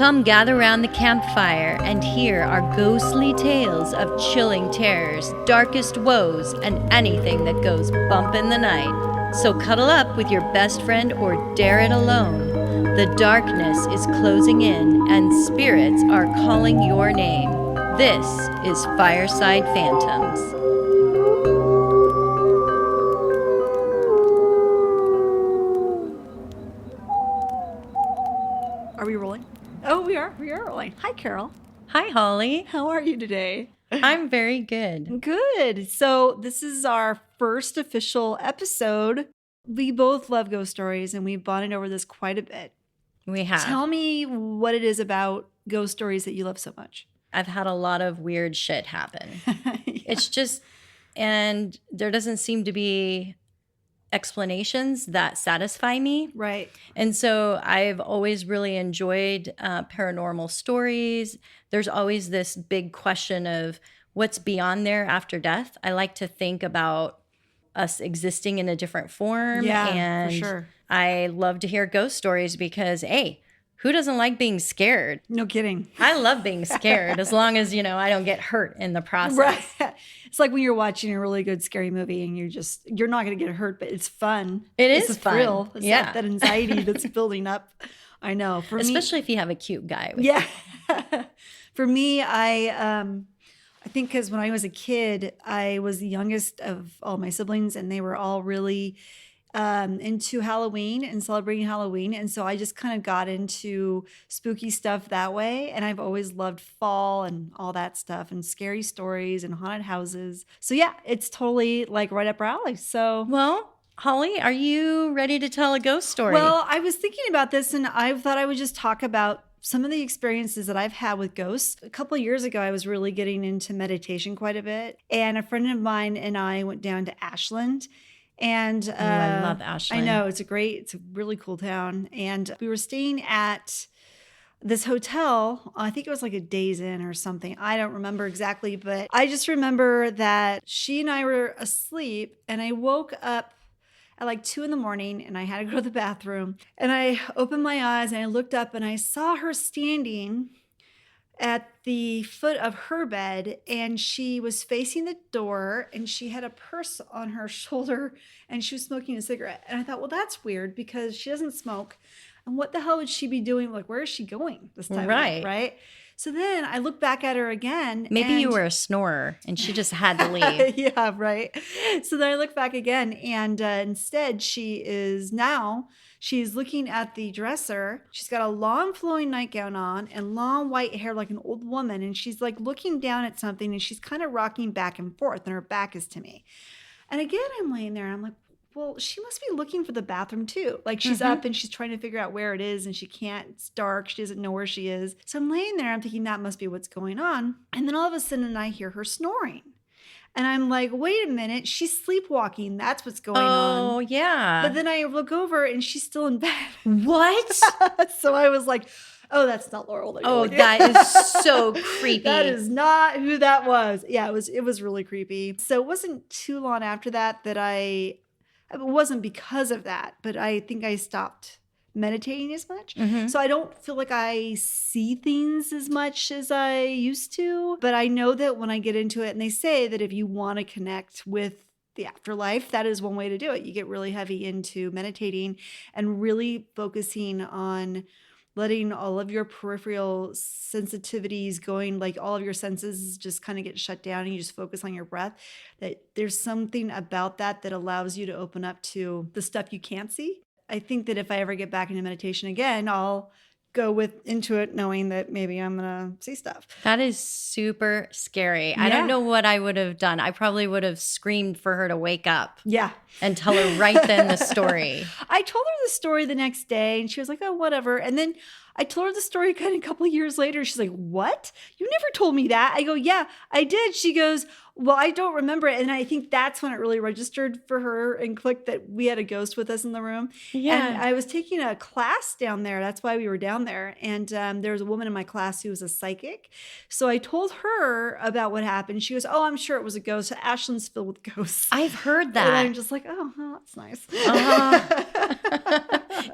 Come gather round the campfire and hear our ghostly tales of chilling terrors, darkest woes, and anything that goes bump in the night. So cuddle up with your best friend or dare it alone. The darkness is closing in and spirits are calling your name. This is Fireside Phantoms. Are we rolling? Oh, we are. We are rolling. Hi, Carol. Hi, Holly. How are you today? I'm very good. Good. So this is our first official episode. We both love ghost stories, and we've bonded over this quite a bit. We have. Tell me what it is about ghost stories that you love so much. I've had a lot of weird shit happen. It's just, and there doesn't seem to be explanations that satisfy me. Right. And so I've always really enjoyed paranormal stories. There's always this big question of what's beyond there after death. I like to think about us existing in a different form. Yeah, and for sure. I love to hear ghost stories because, hey, who doesn't like being scared? No kidding. I love being scared as long as, I don't get hurt in the process. Right. It's like when you're watching a really good scary movie and you're not going to get hurt, but it's fun. It's a fun. Thrill. It's Yeah. that anxiety that's building up. I know. Especially if you have a cute guy with you. For me, I think because when I was a kid, I was the youngest of all my siblings, and they were all really into Halloween and celebrating Halloween. And so I just kind of got into spooky stuff that way. And I've always loved fall and all that stuff and scary stories and haunted houses. So yeah, it's totally like right up our alley. So, well, Holly, are you ready to tell a ghost story? Well, I was thinking about this and I thought I would just talk about some of the experiences that I've had with ghosts. A couple of years ago, I was really getting into meditation quite a bit. And a friend of mine and I went down to Ashland. And I love Ashland. I know, it's a really cool town. And we were staying at this hotel. I think it was like a Days Inn or something. I don't remember exactly, but I just remember that she and I were asleep and I woke up at like 2 a.m. and I had to go to the bathroom. And I opened my eyes and I looked up and I saw her standing at the foot of her bed, and she was facing the door and she had a purse on her shoulder and she was smoking a cigarette. And I thought, well, that's weird because she doesn't smoke. And what the hell would she be doing? Like, where is she going this time? Right. So then I look back at her again. Maybe you were a snorer and she just had to leave. Yeah, right. So then I look back again and instead she's looking at the dresser. She's got a long flowing nightgown on and long white hair like an old woman. And she's like looking down at something and she's kind of rocking back and forth and her back is to me. And again, I'm laying there and I'm like, well, she must be looking for the bathroom too. Like she's up and she's trying to figure out where it is and she can't, it's dark. She doesn't know where she is. So I'm laying there, I'm thinking that must be what's going on. And then all of a sudden I hear her snoring. And I'm like, wait a minute, she's sleepwalking. That's what's going on. Oh, yeah. But then I look over and she's still in bed. What? So I was like, oh, that's not Laurel. Oh, that is so creepy. That is not who that was. Yeah, it was really creepy. So it wasn't too long after that it wasn't because of that, but I think I stopped meditating as much. So I don't feel like I see things as much as I used to, but I know that when I get into it, and they say that if you want to connect with the afterlife, that is one way to do it. You get really heavy into meditating and really focusing on letting all of your peripheral sensitivities going, like all of your senses just kind of get shut down and you just focus on your breath, that there's something about that allows you to open up to the stuff you can't see. I think that if I ever get back into meditation again, I'll go into it knowing that maybe I'm going to see stuff. That is super scary. Yeah. I don't know what I would have done. I probably would have screamed for her to wake up. Yeah. And tell her right then the story. I told her the story the next day and she was like, oh, whatever. And then I told her the story kind of a couple of years later. She's like, what? You never told me that. I go, yeah, I did. She goes, well, I don't remember it. And I think that's when it really registered for her and clicked that we had a ghost with us in the room. Yeah. And I was taking a class down there. That's why we were down there. And there was a woman in my class who was a psychic. So I told her about what happened. She goes, oh, I'm sure it was a ghost. Ashland's filled with ghosts. I've heard that. And I'm just like, oh, well, that's nice.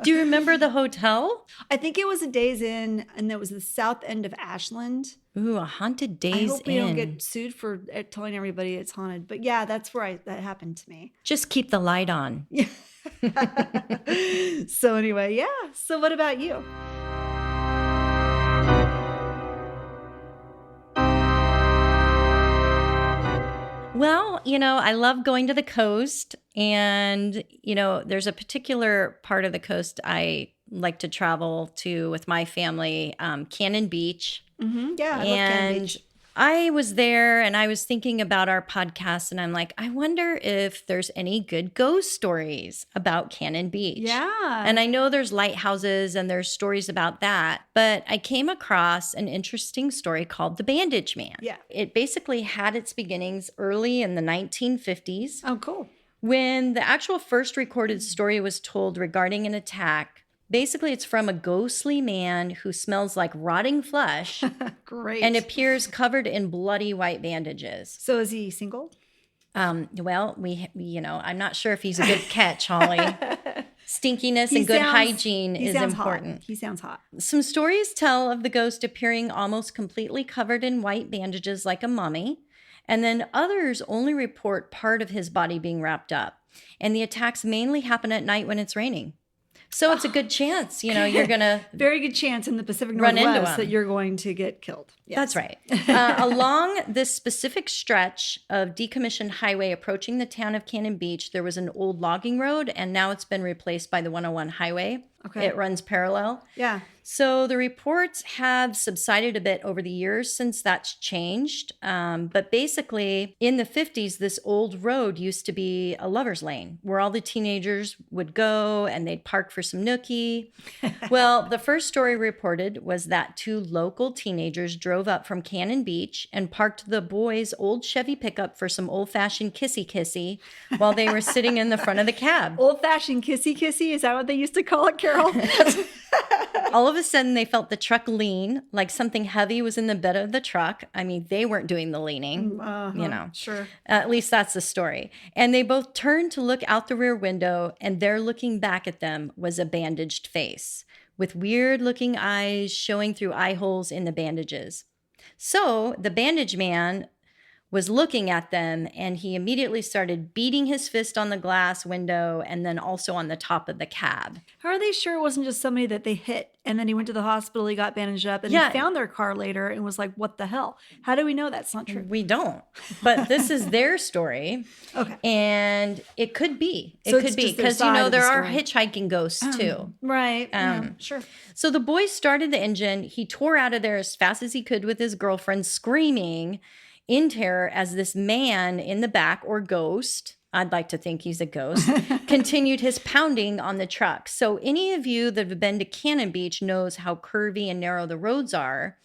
Do you remember the hotel? I think it was a Days Inn, and it was the south end of Ashland. Ooh, a haunted I Days hope we don't Inn. get sued for telling everybody it's haunted. But yeah, that's where that happened to me. Just keep the light on. Yeah. So anyway, yeah. So what about you? Well, I love going to the coast, and, there's a particular part of the coast I like to travel to with my family, Cannon Beach. Mm-hmm. Yeah, I love And Cannon Beach. I was there and I was thinking about our podcast, and I'm like, I wonder if there's any good ghost stories about Cannon Beach. Yeah. And I know there's lighthouses and there's stories about that, but I came across an interesting story called the Bandage Man. Yeah. It basically had its beginnings early in the 1950s. Oh, cool. When the actual first recorded story was told regarding an attack, basically it's from a ghostly man who smells like rotting flesh Great. and appears covered in bloody white bandages. So is he single? Well, I'm not sure if he's a good catch, Holly. Stinkiness and good hygiene is important. Hot. He sounds hot. Some stories tell of the ghost appearing almost completely covered in white bandages like a mummy. And then others only report part of his body being wrapped up. And the attacks mainly happen at night when it's raining. So it's a good chance, you're going to... Very good chance in the Pacific run into Northwest him. that you're going to get killed. Yes. That's right. Along this specific stretch of decommissioned highway approaching the town of Cannon Beach, there was an old logging road, and now it's been replaced by the 101 highway. Okay. It runs parallel. Yeah. So the reports have subsided a bit over the years since that's changed. But basically, in the 50s, this old road used to be a lover's lane where all the teenagers would go and they'd park for some nookie. Well, the first story reported was that two local teenagers drove up from Cannon Beach and parked the boys' old Chevy pickup for some old-fashioned kissy-kissy while they were sitting in the front of the cab. Old-fashioned kissy-kissy? Is that what they used to call it, Carol? All of a sudden, they felt the truck lean, like something heavy was in the bed of the truck. I mean, they weren't doing the leaning, Sure. At least that's the story. And they both turned to look out the rear window, and there looking back at them was a bandaged face with weird-looking eyes showing through eye holes in the bandages. So the bandage man was looking at them, and he immediately started beating his fist on the glass window and then also on the top of the cab. How are they sure it wasn't just somebody that they hit and then he went to the hospital, he got bandaged up, and Yeah. he found their car later and was like, what the hell? How do we know that's not true? We don't. But this is their story. Okay. And it could be. It So it's could be. just their Because, side of there the are story. hitchhiking ghosts too. Right. Yeah, sure. So the boy started the engine. He tore out of there as fast as he could with his girlfriend, screaming in terror as this man in the back, or ghost, I'd like to think he's a ghost, continued his pounding on the truck. So any of you that have been to Cannon Beach knows how curvy and narrow the roads are.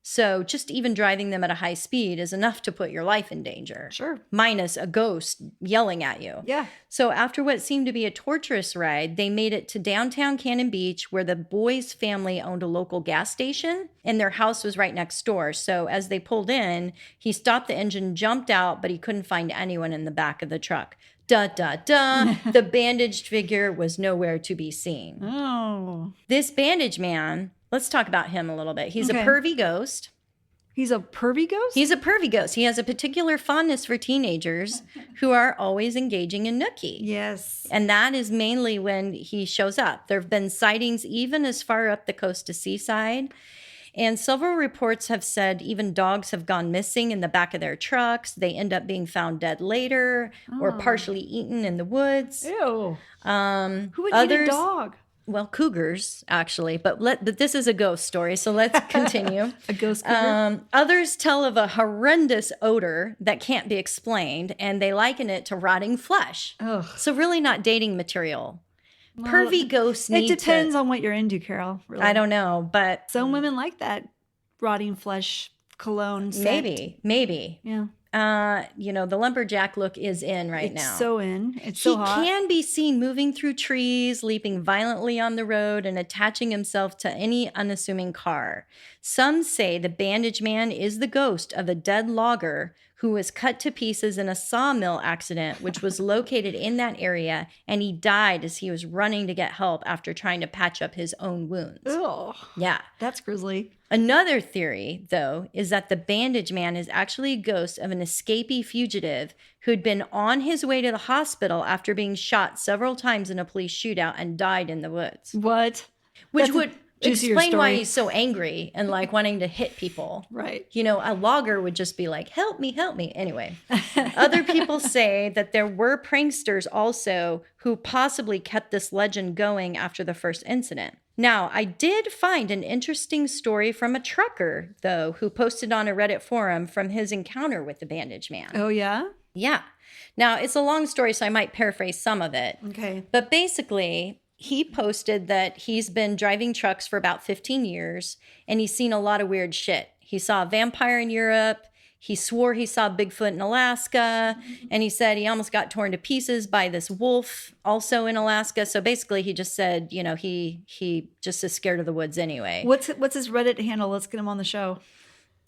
So just even driving them at a high speed is enough to put your life in danger. Sure. Minus a ghost yelling at you. Yeah. So after what seemed to be a torturous ride, they made it to downtown Cannon Beach, where the boys' family owned a local gas station and their house was right next door. So as they pulled in, he stopped the engine, jumped out, but he couldn't find anyone in the back of the truck. The bandaged figure was nowhere to be seen. Oh. This bandage man, let's talk about him a little bit. He's Okay. a pervy ghost. He's a pervy ghost? He's a pervy ghost. He has a particular fondness for teenagers who are always engaging in nookie. Yes. And that is mainly when he shows up. There have been sightings even as far up the coast as Seaside. And several reports have said even dogs have gone missing in the back of their trucks. They end up being found dead later or partially eaten in the woods. Ew. Who would eat Others, a dog? well, cougars, actually. But this is a ghost story, so let's continue. A ghost cougar? Others tell of a horrendous odor that can't be explained, and they liken it to rotting flesh. Ugh. So really not dating material. Pervy ghosts need It depends on what you're into, Carol. Really. I don't know, but Some women like that rotting flesh cologne scent. maybe. Yeah. The lumberjack look is in right now. It's so in. It's He so hot. can be seen moving through trees, leaping violently on the road, and attaching himself to any unassuming car. Some say the bandage man is the ghost of a dead logger who was cut to pieces in a sawmill accident, which was located in that area, and he died as he was running to get help after trying to patch up his own wounds. Oh, Yeah. that's grisly. Another theory, though, is that the Bandage Man is actually a ghost of an escapee fugitive who'd been on his way to the hospital after being shot several times in a police shootout and died in the woods. What? Which That's a would juicier explain why story. he's so angry and like wanting to hit people. Right. You know, a logger would just be like, help me, help me. Anyway, other people say that there were pranksters also who possibly kept this legend going after the first incident. Now, I did find an interesting story from a trucker, though, who posted on a Reddit forum from his encounter with the Bandage Man. Oh, yeah? Yeah. Now, it's a long story, so I might paraphrase some of it. Okay. But basically, he posted that he's been driving trucks for about 15 years, and he's seen a lot of weird shit. He saw a vampire in Europe. He swore he saw Bigfoot in Alaska, and he said he almost got torn to pieces by this wolf also in Alaska. So basically, he just said, you know, he just is scared of the woods anyway. What's his Reddit handle? Let's get him on the show.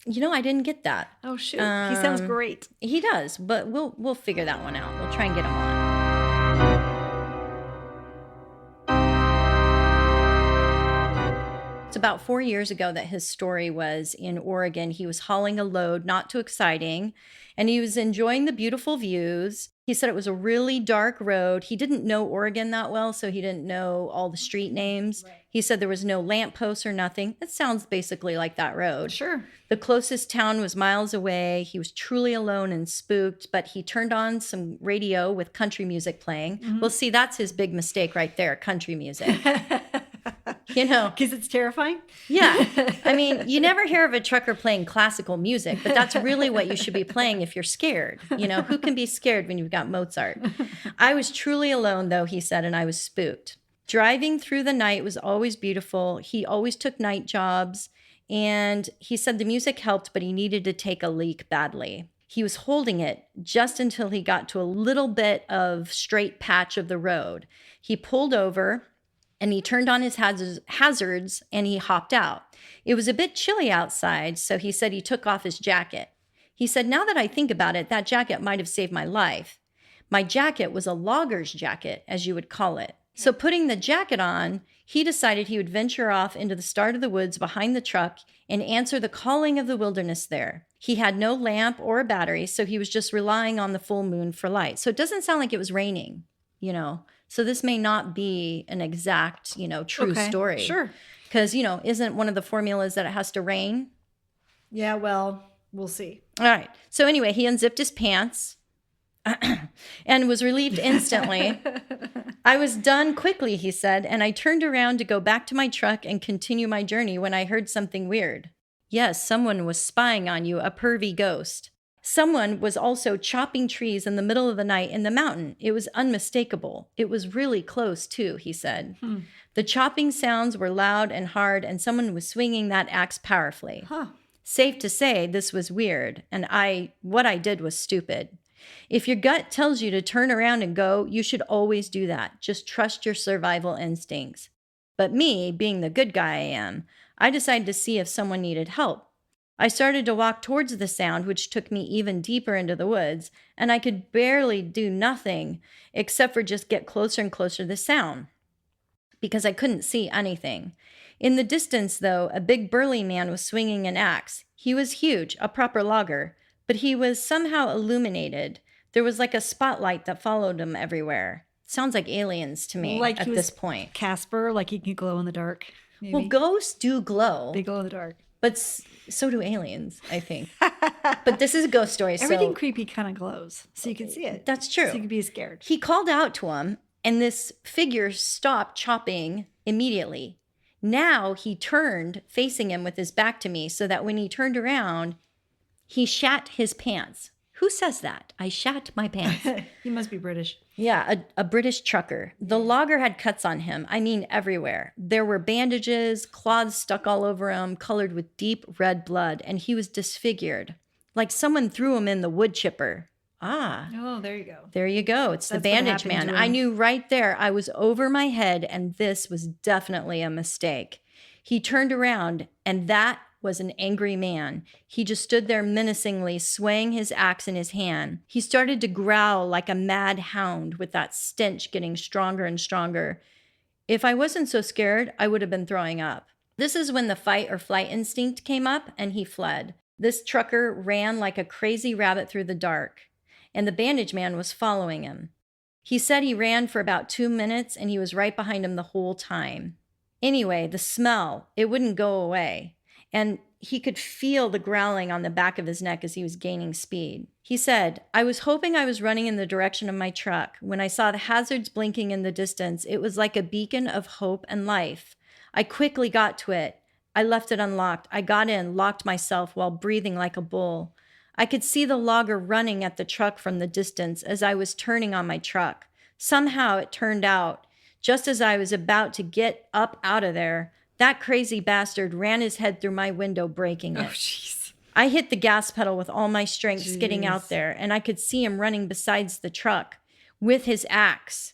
You know, I didn't get that. Oh, shoot. He sounds great. He does, but we'll figure that one out. We'll try and get him on. It's about 4 years ago that his story was in Oregon. He was hauling a load, not too exciting, and he was enjoying the beautiful views. He said it was a really dark road. He didn't know Oregon that well, so he didn't know all the street names. Right. He said there was no lampposts or nothing. It sounds basically like that road. Sure. The closest town was miles away. He was truly alone and spooked, but he turned on some radio with country music playing. Mm-hmm. Well, see, that's his big mistake right there, country music. You know, because it's terrifying. Yeah. I mean, you never hear of a trucker playing classical music, but that's really what you should be playing if you're scared. You know, who can be scared when you've got Mozart? I was truly alone, though, he said, and I was spooked. Driving through the night was always beautiful. He always took night jobs, and he said the music helped, but he needed to take a leak badly. He was holding it just until he got to a little bit of straight patch of the road. He pulled over, and he turned on his hazards and he hopped out. It was a bit chilly outside, so he said he took off his jacket. He said, now that I think about it, that jacket might have saved my life. My jacket was a logger's jacket, as you would call it. So putting the jacket on, he decided he would venture off into the start of the woods behind the truck and answer the calling of the wilderness there. He had no lamp or a battery, so he was just relying on the full moon for light. So it doesn't sound like it was raining, you know. So this may not be an exact, you know, true story. Sure. Because, you know, isn't one of the formulas that it has to rain? Yeah, well, we'll see. All right. So anyway, he unzipped his pants and was relieved instantly. I was done quickly, he said, and I turned around to go back to my truck and continue my journey when I heard something weird. Yes, someone was spying on you, a pervy ghost. Someone was also chopping trees in the middle of the night in the mountain. It was unmistakable. It was really close, too, he said. The chopping sounds were loud and hard, and someone was swinging that axe powerfully. Safe to say, this was weird, and what I did was stupid. If your gut tells you to turn around and go, you should always do that. Just trust your survival instincts. But me, being the good guy I am, I decided to see if someone needed help. I started to walk towards the sound, which took me even deeper into the woods, and I could barely do nothing except for just get closer and closer to the sound because I couldn't see anything. In the distance, though, a big burly man was swinging an axe. He was huge, a proper logger, but he was somehow illuminated. There was like a spotlight that followed him everywhere. Sounds like aliens to me like at this point. Casper, like he can glow in the dark. Maybe. Well, ghosts do glow. They glow in the dark. But so do aliens, I think. But this is a ghost story. Everything creepy kind of glows, so you can see it. That's true. So you can be scared. He called out to him, and this figure stopped chopping immediately. Now he turned, facing him with his back to me, so that when he turned around, he shat his pants. Who says that? I shat my pants. He must be British. Yeah, a British trucker. The logger had cuts on him. I mean, everywhere. There were bandages, cloths stuck all over him, colored with deep red blood, and he was disfigured, like someone threw him in the wood chipper. Ah. Oh, there you go. There you go. It's the Bandage Man. I knew right there I was over my head, and this was definitely a mistake. He turned around, and that was an angry man. He just stood there menacingly, swaying his axe in his hand. He started to growl like a mad hound, with that stench getting stronger and stronger. If I wasn't so scared, I would have been throwing up. This is when the fight or flight instinct came up, and he fled. This trucker ran like a crazy rabbit through the dark, and the Bandage Man was following him. He said he ran for about 2 minutes, and he was right behind him the whole time. Anyway, the smell, it wouldn't go away, and he could feel the growling on the back of his neck as he was gaining speed. He said, I was hoping I was running in the direction of my truck. When I saw the hazards blinking in the distance, it was like a beacon of hope and life. I quickly got to it. I left it unlocked. I got in, locked myself while breathing like a bull. I could see the logger running at the truck from the distance as I was turning on my truck. Somehow it turned out, just as I was about to get up out of there, that crazy bastard ran his head through my window, breaking it. Oh, jeez. I hit the gas pedal with all my strength, Jeez. skidding out there, and I could see him running besides the truck with his axe.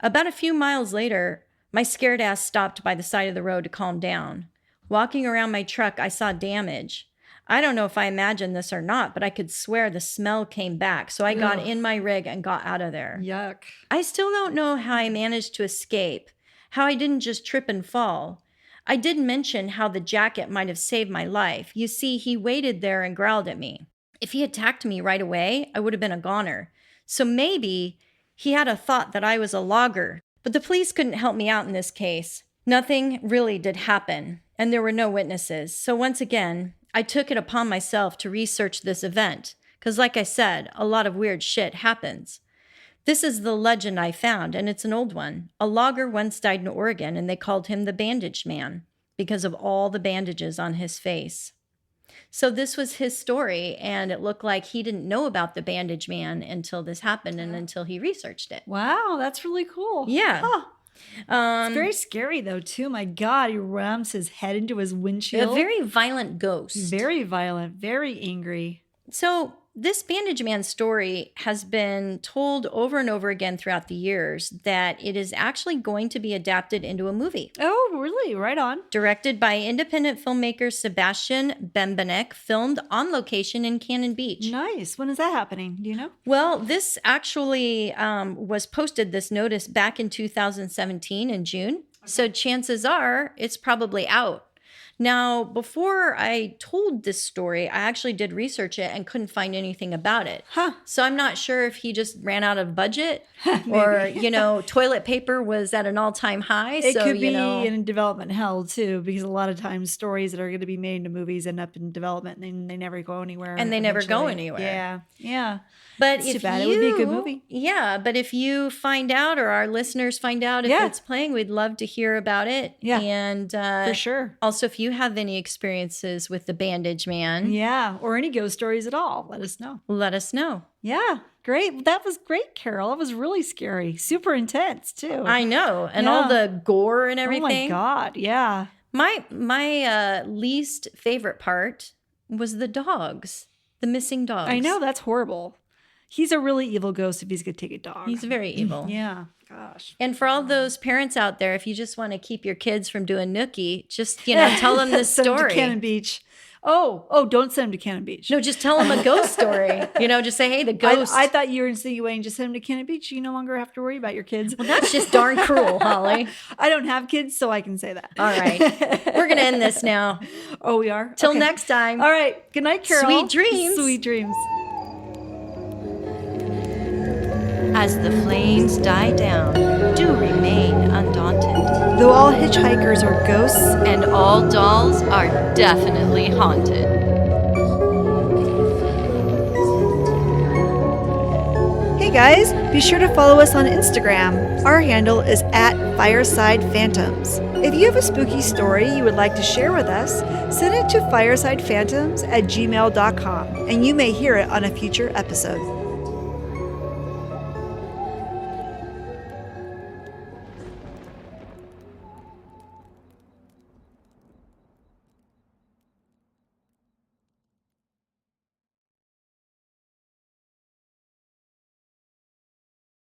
About a few miles later, my scared ass stopped by the side of the road to calm down. Walking around my truck, I saw damage. I don't know if I imagined this or not, but I could swear the smell came back, so I got in my rig and got out of there. Yuck. I still don't know how I managed to escape, how I didn't just trip and fall. I did mention how the jacket might have saved my life. You see, he waited there and growled at me. If he attacked me right away, I would have been a goner. So maybe he had a thought that I was a logger. But the police couldn't help me out in this case. Nothing really did happen, and there were no witnesses. So once again, I took it upon myself to research this event, because like I said, a lot of weird shit happens. This is the legend I found, and it's an old one. A logger once died in Oregon, and they called him the Bandage Man because of all the bandages on his face. So this was his story, and it looked like he didn't know about the Bandage Man until this happened and until he researched it. Wow, that's really cool. Yeah. Huh. It's very scary, though, too. My God, he rams his head into his windshield. A very violent ghost. Very violent, very angry. So this Bandage Man story has been told over and over again throughout the years that it is actually going to be adapted into a movie. Oh, really? Right on. Directed by independent filmmaker Sebastian Bembenek, filmed on location in Cannon Beach. Nice. When is that happening? Do you know? Well, this actually was posted, this notice, back in 2017 in June. Okay. So chances are it's probably out. Now, before I told this story, I actually did research it and couldn't find anything about it. Huh. So I'm not sure if he just ran out of budget or, toilet paper was at an all-time high. It could be in development hell, too, because a lot of times stories that are going to be made into movies end up in development and they never go anywhere. And they never go anywhere. Yeah. Yeah. But it's too bad. It would be a good movie. Yeah, but if you find out or our listeners find out if it's playing, we'd love to hear about it. Yeah, and for sure. Also, if you have any experiences with the Bandage Man. Yeah, or any ghost stories at all, let us know. Let us know. Yeah, great. That was great, Carol. That was really scary. Super intense, too. I know. And all the gore and everything. Oh, my God. Yeah. My least favorite part was the dogs, the missing dogs. I know. That's horrible. He's a really evil ghost if he's going to take a dog. He's very evil. Yeah. Gosh. And for all those parents out there, if you just want to keep your kids from doing nookie, just, tell them this Send story. them to Cannon Beach. Oh, don't send them to Cannon Beach. No, just tell them a ghost story. Just say, hey, the ghost. I thought you were insinuating just send them to Cannon Beach. You no longer have to worry about your kids. Well, that's just darn cruel, Holly. I don't have kids, so I can say that. All right. We're going to end this now. Oh, we are? Till next time. All right. Good night, Carol. Sweet dreams. Sweet dreams. As the flames die down, do remain undaunted. Though all hitchhikers are ghosts, and all dolls are definitely haunted. Hey guys, be sure to follow us on Instagram. Our handle is @FiresidePhantoms. If you have a spooky story you would like to share with us, send it to firesidephantoms@gmail.com, and you may hear it on a future episode.